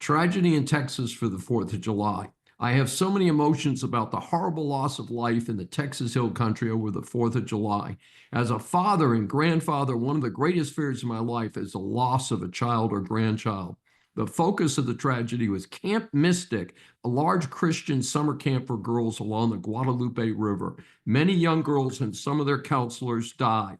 Tragedy in Texas for the 4th of July. I have so many emotions about the horrible loss of life in the Texas Hill Country over the 4th of July. As a father and grandfather, one of the greatest fears of my life is the loss of a child or grandchild. The focus of the tragedy was Camp Mystic, a large Christian summer camp for girls along the Guadalupe River. Many young girls and some of their counselors died.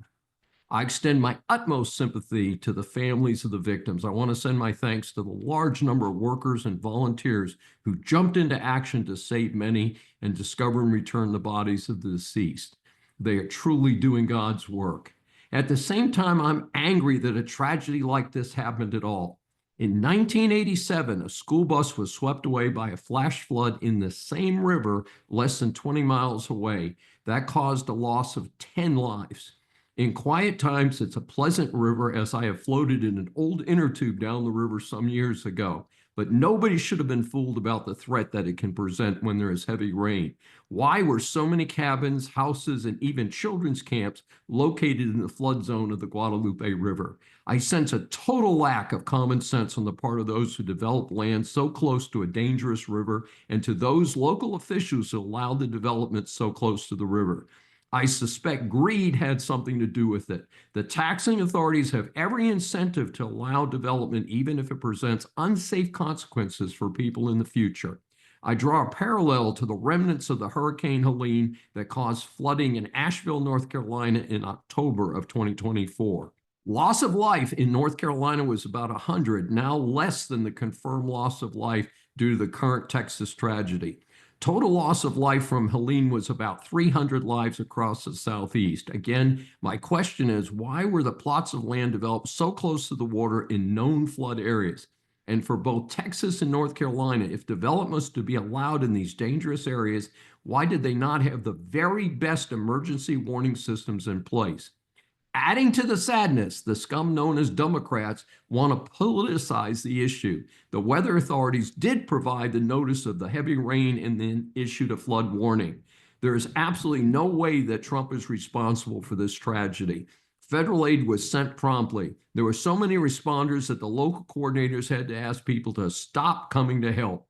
I extend my utmost sympathy to the families of the victims. I want to send my thanks to the large number of workers and volunteers who jumped into action to save many and discover and return the bodies of the deceased. They are truly doing God's work. At the same time, I'm angry that a tragedy like this happened at all. In 1987, a school bus was swept away by a flash flood in the same river less than 20 miles away. That caused a loss of 10 lives. In quiet times, it's a pleasant river, as I have floated in an old inner tube down the river some years ago. But nobody should have been fooled about the threat that it can present when there is heavy rain. Why were so many cabins, houses, and even children's camps located in the flood zone of the Guadalupe River? I sense a total lack of common sense on the part of those who develop land so close to a dangerous river and to those local officials who allowed the development so close to the river. I suspect greed had something to do with it. The taxing authorities have every incentive to allow development, even if it presents unsafe consequences for people in the future. I draw a parallel to the remnants of the Hurricane Helene that caused flooding in Asheville, North Carolina in October of 2024. Loss of life in North Carolina was about 100, now less than the confirmed loss of life due to the current Texas tragedy. Total loss of life from Helene was about 300 lives across the Southeast. Again, my question is, why were the plots of land developed so close to the water in known flood areas? And for both Texas and North Carolina, if development was to be allowed in these dangerous areas, why did they not have the very best emergency warning systems in place? Adding to the sadness, the scum known as Democrats want to politicize the issue. The weather authorities did provide the notice of the heavy rain and then issued a flood warning. There is absolutely no way that Trump is responsible for this tragedy. Federal aid was sent promptly. There were so many responders that the local coordinators had to ask people to stop coming to help.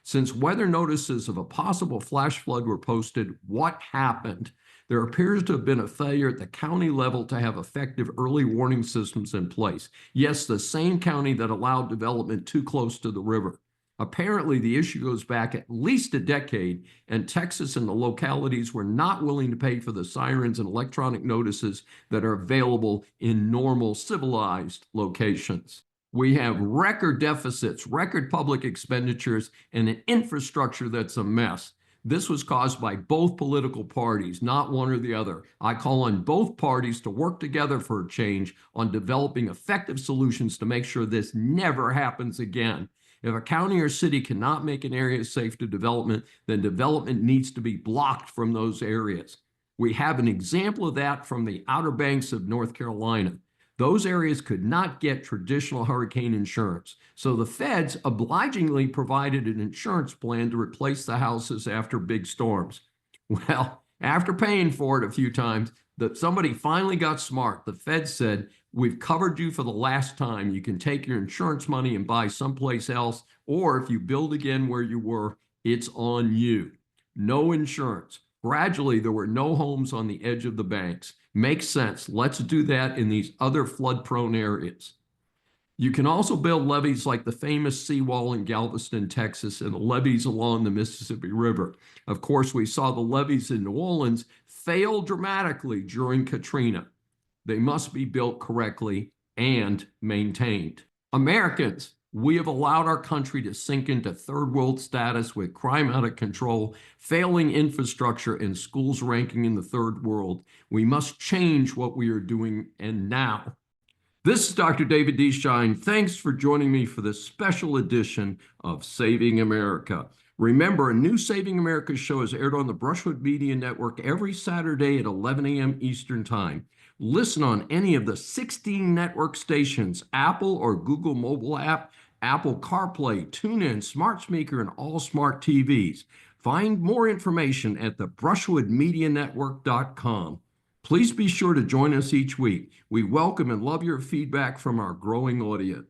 Since weather notices of a possible flash flood were posted, what happened? There appears to have been a failure at the county level to have effective early warning systems in place. Yes, the same county that allowed development too close to the river. Apparently, the issue goes back at least a decade, and Texas and the localities were not willing to pay for the sirens and electronic notices that are available in normal civilized locations. We have record deficits, record public expenditures, and an infrastructure that's a mess. This was caused by both political parties, not one or the other. I call on both parties to work together for a change on developing effective solutions to make sure this never happens again. If a county or city cannot make an area safe to development, then development needs to be blocked from those areas. We have an example of that from the Outer Banks of North Carolina. Those areas could not get traditional hurricane insurance. So the feds obligingly provided an insurance plan to replace the houses after big storms. Well, after paying for it a few times, somebody finally got smart. The feds said, we've covered you for the last time. You can take your insurance money and buy someplace else, or if you build again where you were, it's on you. No insurance. Gradually, there were no homes on the edge of the banks. Makes sense. Let's do that in these other flood-prone areas. You can also build levees like the famous seawall in Galveston, Texas, and the levees along the Mississippi River. Of course, we saw the levees in New Orleans fail dramatically during Katrina. They must be built correctly and maintained. Americans, we have allowed our country to sink into third world status with crime out of control, failing infrastructure, and schools ranking in the third world. We must change what we are doing, and now. This is Dr. David D. Schein. Thanks for joining me for this special edition of Saving America. Remember, a new Saving America show is aired on the Brushwood Media Network every Saturday at 11 a.m. Eastern Time. Listen on any of the 16 network stations, Apple or Google mobile app, Apple CarPlay, TuneIn, Smart Speaker, and all smart TVs. Find more information at the brushwoodmedianetwork.com. Please be sure to join us each week. We welcome and love your feedback from our growing audience.